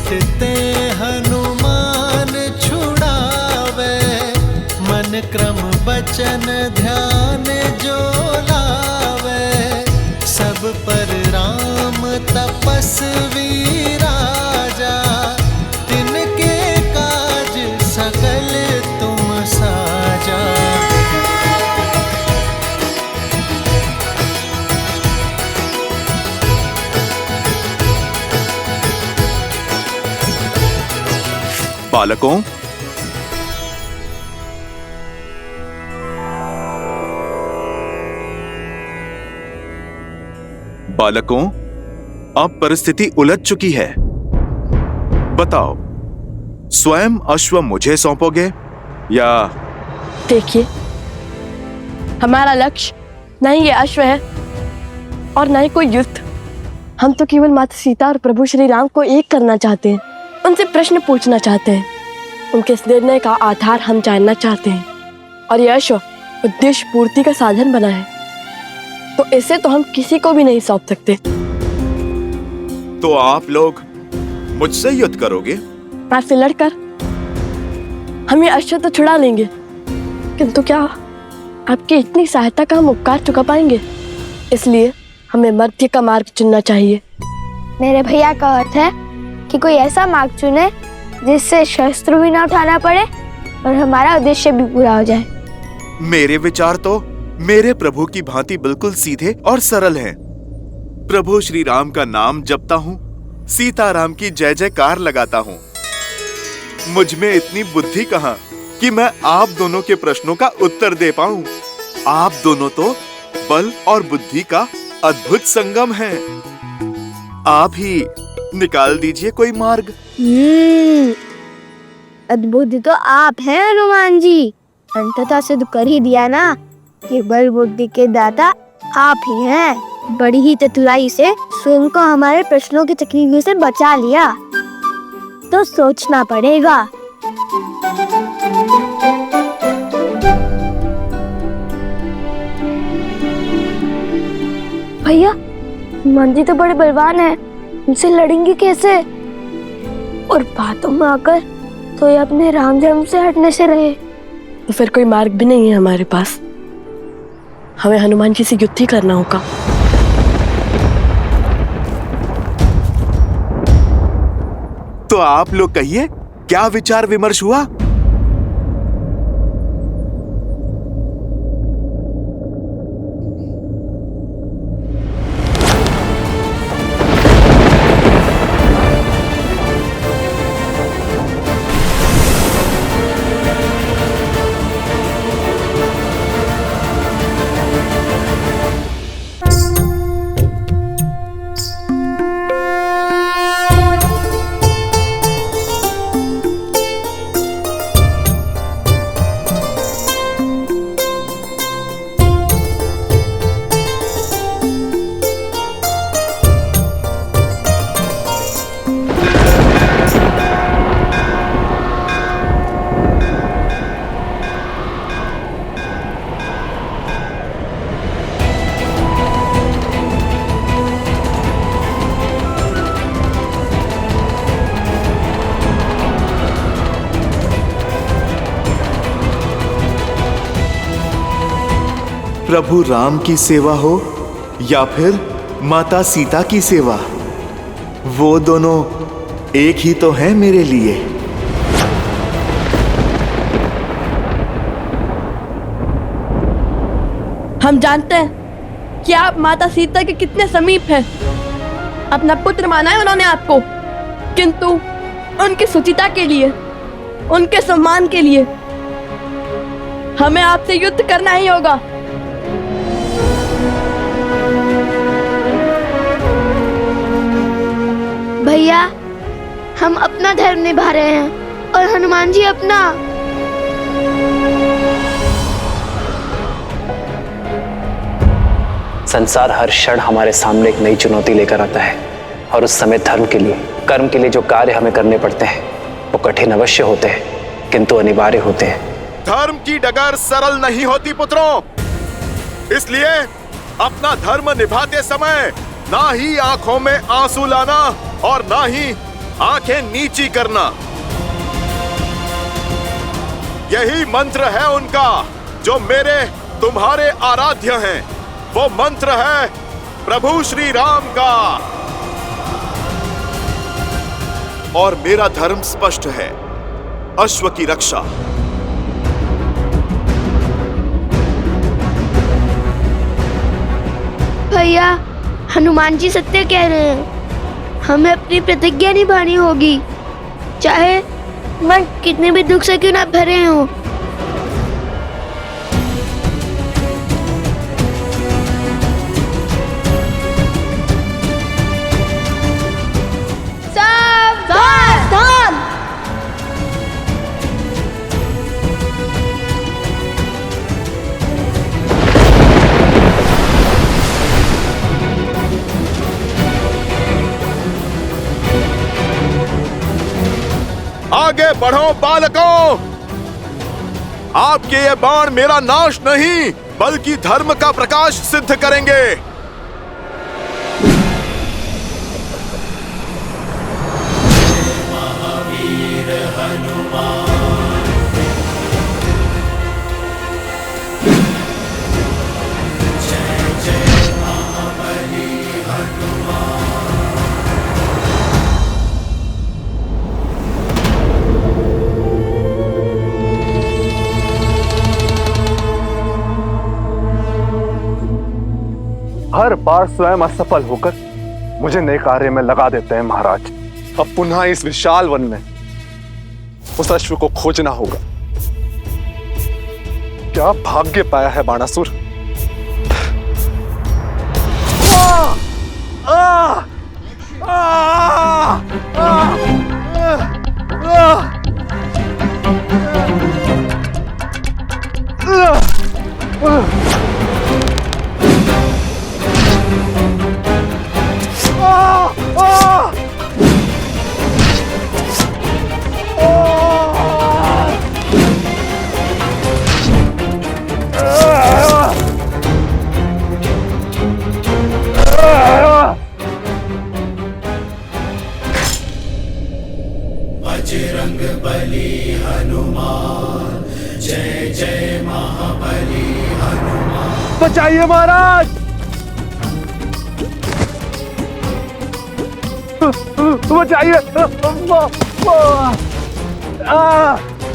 ते हनुमान छुड़ावे, मन क्रम बचन ध्यान जो लावे। सब पर राम तपस्वी राजा, तिनके काज सकल तुम साजा। बालकों, बालकों, अब परिस्थिति उलझ चुकी है। बताओ, स्वयं अश्व मुझे सौंपोगे या? देखिए, हमारा लक्ष्य न ही ये अश्व है और न ही कोई युद्ध। हम तो केवल माता सीता और प्रभु श्री राम को एक करना चाहते हैं, उनसे प्रश्न पूछना चाहते हैं, उनके इस निर्णय का आधार हम जानना चाहते हैं। और यह अश्व उद्देश्य पूर्ति का साधन बना है, तो इसे तो हम किसी को भी नहीं सौंप सकते। तो आप लोग मुझसे युद्ध करोगे? आपसे लड़कर हम ये अश्व तो छुड़ा लेंगे, किंतु क्या आपकी इतनी सहायता का हम उपकार चुका पाएंगे? इसलिए हमें मध्य का मार्ग चुनना चाहिए। मेरे भैया का अर्थ है कि कोई ऐसा मार्ग चुने जिससे शस्त्र भी ना उठाना पड़े और हमारा उद्देश्य भी पूरा हो जाए। मेरे विचार तो मेरे प्रभु की भांति बिल्कुल सीधे और सरल हैं। प्रभु श्री राम का नाम जपता हूँ, सीताराम की जय जयकार लगाता हूँ। मुझ में इतनी बुद्धि कहाँ कि मैं आप दोनों के प्रश्नों का उत्तर दे पाऊं। आप दोनों तो बल और बुद्धि का अद्भुत संगम हैं। आप ही निकाल दीजिए कोई मार्ग। अद्भुत तो आप हैं हनुमान जी। अंततः सिद्ध कर ही दिया ना कि बल बुद्धि के दाता आप ही हैं। बड़ी ही चतुराई से स्वयं को हमारे प्रश्नों की तकलीफ से बचा लिया, तो सोचना पड़ेगा। भैया, हनुमान जी तो बड़े बलवान हैं, उनसे लड़ेंगे कैसे? और बातों में आकर तो ये अपने राम जन्म से हटने से रहे। तो फिर कोई मार्ग भी नहीं है हमारे पास, हमें हनुमान जी से युद्ध ही करना होगा। तो आप लोग कहिए, क्या विचार विमर्श हुआ? प्रभु राम की सेवा हो या फिर माता सीता की सेवा, वो दोनों एक ही तो हैं मेरे लिए। हम जानते हैं कि आप माता सीता के कितने समीप हैं। अपना पुत्र माना है उन्होंने आपको, किंतु उनकी सुचिता के लिए, उनके सम्मान के लिए हमें आपसे युद्ध करना ही होगा। भैया, हम अपना धर्म निभा रहे हैं और हनुमान जी अपना। संसार हर क्षण हमारे सामने एक नई चुनौती लेकर आता है, और उस समय धर्म के लिए, कर्म के लिए जो कार्य हमें करने पड़ते हैं वो कठिन अवश्य होते हैं, किंतु अनिवार्य होते हैं। धर्म की डगर सरल नहीं होती पुत्रों, इसलिए अपना धर्म निभाते समय ना ही आंखों में आंसू लाना और ना ही आंखें नीची करना। यही मंत्र है उनका जो मेरे तुम्हारे आराध्य हैं। वो मंत्र है प्रभु श्री राम का। और मेरा धर्म स्पष्ट है, अश्व की रक्षा। भैया, हनुमान जी सत्य कह रहे हैं। हमें अपनी प्रतिज्ञा निभानी होगी, चाहे मन कितने भी दुख से क्यों ना भरे हों। सावधान! आगे बढ़ो बालकों। आपके ये बाण मेरा नाश नहीं बल्कि धर्म का प्रकाश सिद्ध करेंगे। हर बार स्वयं असफल होकर मुझे नए कार्य में लगा देते हैं महाराज। अब पुनः इस विशाल वन में उस अश्व को खोजना होगा। क्या भाग्य पाया है बाणासुर। बचाइए महाराज, बचाइए,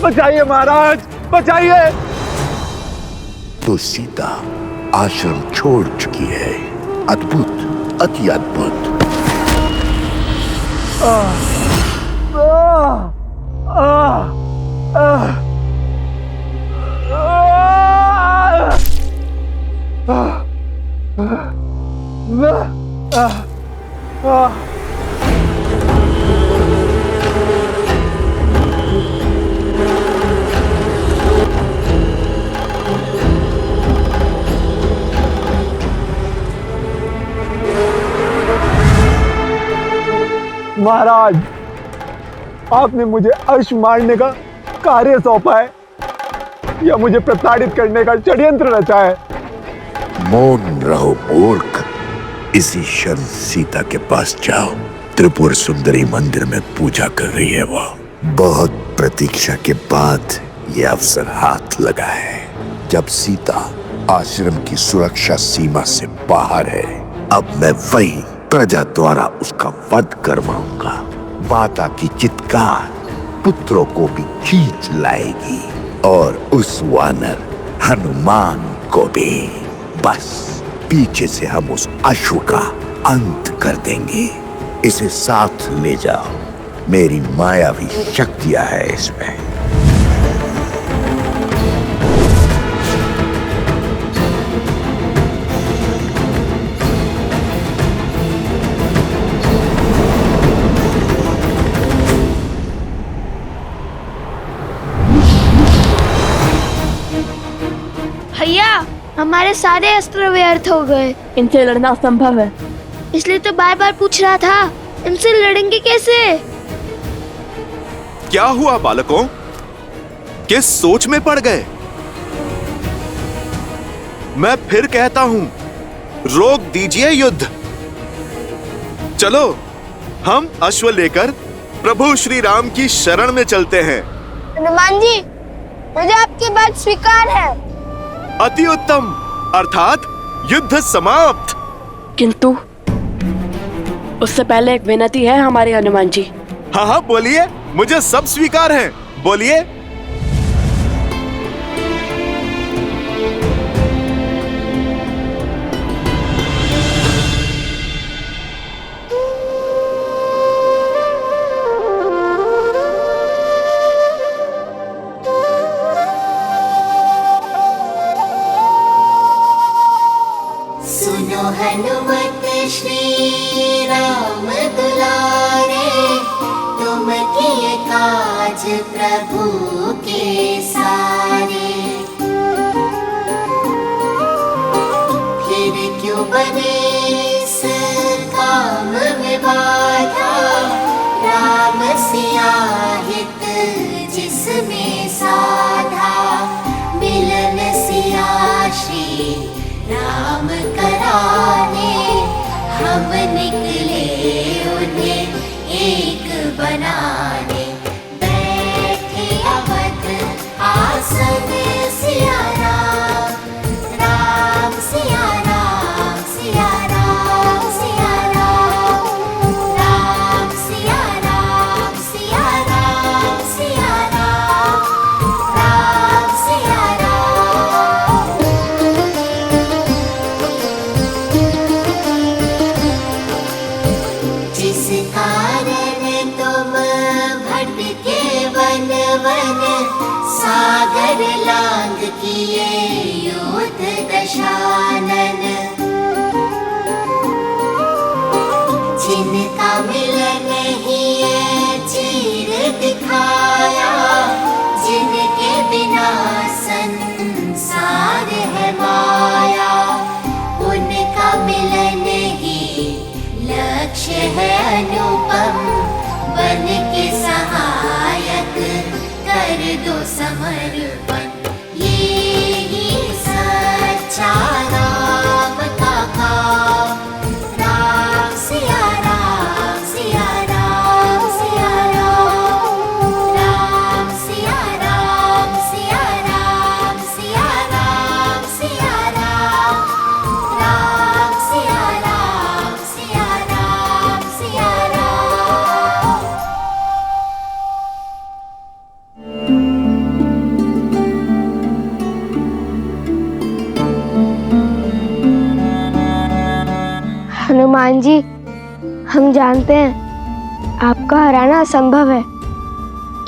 बचाइए महाराज, बचाइए। तो सीता आश्रम छोड़ चुकी है। अद्भुत, अति अद्भुत। महाराज, आपने मुझे अश्व मारने का कार्य सौंपा है या मुझे प्रताड़ित करने का षड्यंत्र रचा है? मौन रहो मूर्ख। इसी क्षण सीता के पास जाओ। त्रिपुर सुंदरी मंदिर में पूजा कर रही है वो। बहुत प्रतीक्षा के बाद ये अवसर हाथ लगा है। जब सीता आश्रम की सुरक्षा सीमा से बाहर है, अब मैं वही प्रजा द्वारा उसका वध करवाऊंगा। माता की चित्कार पुत्रों को भी खींच लाएगी और उस वानर हनुमान को भी। बस पीछे से हम उस अश्व का अंत कर देंगे। इसे साथ ले जाओ, मेरी मायावी शक्तियां है इसमें। भैया, हमारे सारे अस्त्र व्यर्थ हो गए। इनसे लड़ना असंभव है। इसलिए तो बार बार पूछ रहा था, इनसे लड़ेंगे कैसे? क्या हुआ बालकों? किस सोच में पड़ गए? मैं फिर कहता हूं, रोक दीजिए युद्ध। चलो हम अश्व लेकर प्रभु श्री राम की शरण में चलते हैं। हनुमान जी, मुझे आपकी बात स्वीकार है। अति उत्तम, अर्थात युद्ध समाप्त। किंतु उससे पहले एक विनती है हमारे हनुमान जी। हाँ हाँ बोलिए, मुझे सब स्वीकार है, बोलिए। सुनो हनुमत श्री राम दुलारे, तुम किए काज प्रभु के सारे। फिर क्यों बने इस काम में बाधा, राम सिया हित जिसमें साधा। मिलन सिया श्री राम कराने, हम निकले उन्हें एक बनाने। बैठे अवध आसन सिया राम, राम सिया राम, सिया राम, सिया राम, राम सिया राम, सिया राम, सिया राम, राम सिया राम। जिस कारण तुम भटके वन वन, सागर लांग किए युद्ध दशानन। जिनका मिलन ही चीर दिखाया, जिनके बिना संसार है माया। उनका मिलन ही लक्ष्य है अनुपम, बन के सहायक कर दो समर्पण। ये ही सच्चा राम का काम, राम सिया राम, सिया राम, सिया राम, राम सिया राम, सिया राम, सिया राम, सिया राम, राम सिया राम, सिया राम, सिया राम। हनुमान जी, हम जानते हैं आपका हराना असंभव है,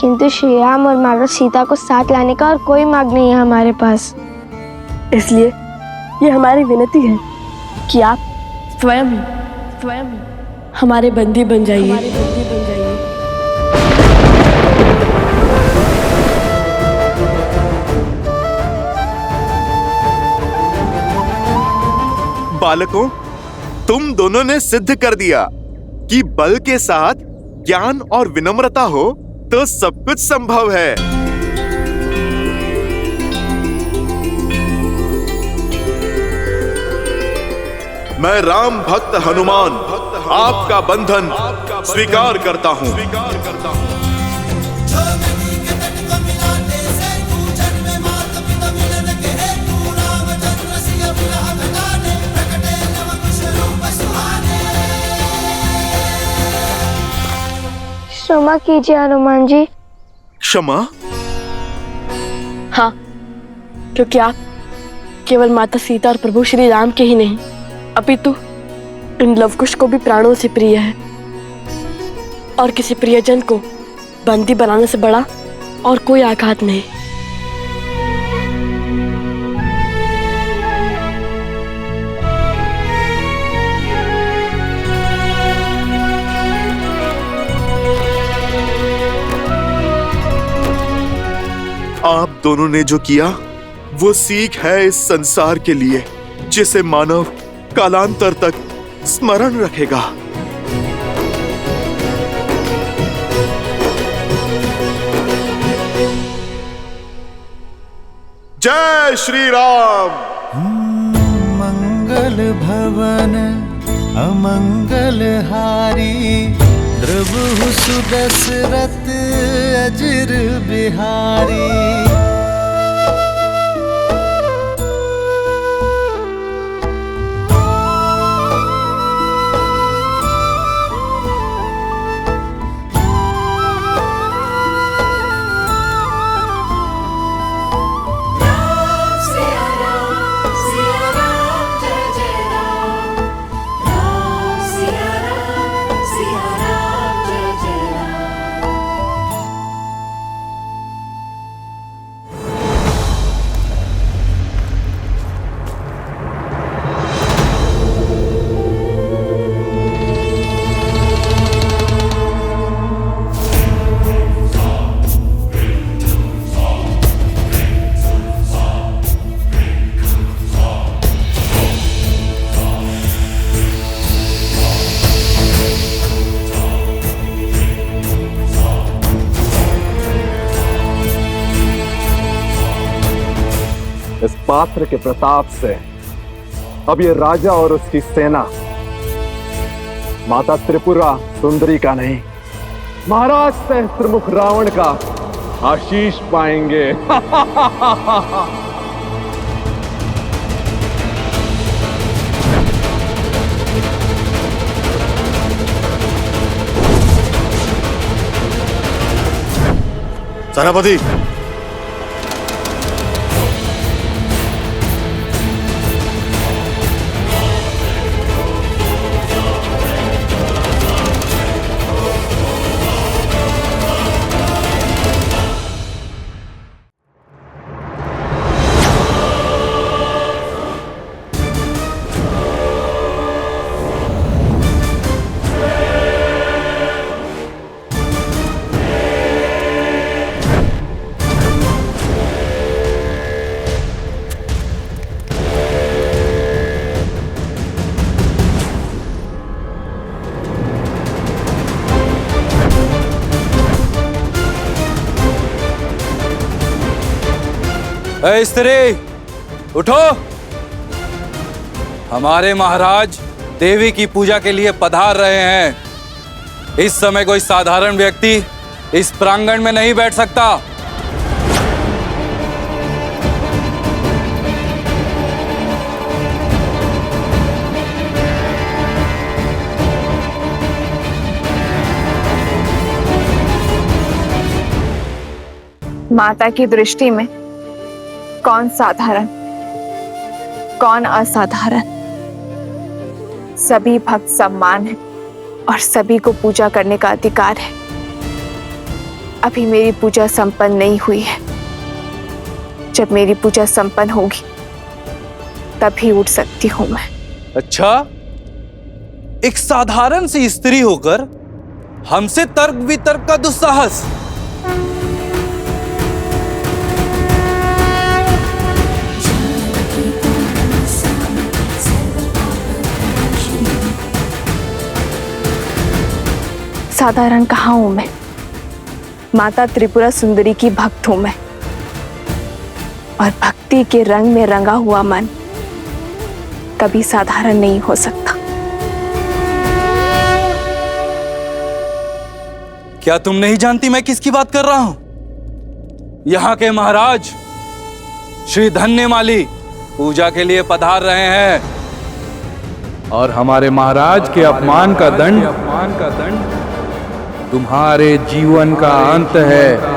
किंतु श्री राम और माता सीता को साथ लाने का और कोई मार्ग नहीं है हमारे पास। इसलिए ये हमारी विनती है कि आप स्वयं हमारे बंदी बन जाइए। बालकों, तुम दोनों ने सिद्ध कर दिया कि बल के साथ ज्ञान और विनम्रता हो तो सब कुछ संभव है। मैं राम भक्त हनुमान आपका बंधन स्वीकार करता हूँ। क्षमा कीजिए हनुमान जी। क्षमा? हाँ, क्योंकि आप केवल माता सीता और प्रभु श्री राम के ही नहीं, अपितु इन लवकुश को भी प्राणों से प्रिय है। और किसी प्रियजन को बंदी बनाने से बड़ा और कोई आघात नहीं। आप दोनों ने जो किया वो सीख है इस संसार के लिए, जिसे मानव कालांतर तक स्मरण रखेगा। जय श्री राम। मंगल भवन अमंगल हारी, द्रवहु सुदशरथ अजिर बिहारी। इस पात्र के प्रताप से अब ये राजा और उसकी सेना माता त्रिपुरा सुंदरी का नहीं, महाराज सहस्त्रमुख रावण का आशीष पाएंगे। सेनापति, ए स्त्री, उठो। हमारे महाराज देवी की पूजा के लिए पधार रहे हैं। इस समय कोई साधारण व्यक्ति इस प्रांगण में नहीं बैठ सकता। माता की दृष्टि में कौन साधारण, कौन असाधारण, सभी भक्त सम्मान है और सभी को पूजा करने का अधिकार है। अभी मेरी पूजा संपन्न नहीं हुई है। जब मेरी पूजा संपन्न होगी तभी उठ सकती हूं मैं। अच्छा, एक साधारण सी स्त्री होकर हमसे तर्क वितर्क का दुस्साहस। साधारण कहाँ हूं मैं? माता त्रिपुरा सुंदरी की भक्त हूं मैं, और भक्ति के रंग में रंगा हुआ मन कभी साधारण नहीं हो सकता। क्या तुम नहीं जानती मैं किसकी बात कर रहा हूं? यहाँ के महाराज श्री धन्यमाली पूजा के लिए पधार रहे हैं, और हमारे महाराज के अपमान का दंड तुम्हारे जीवन का अंत है।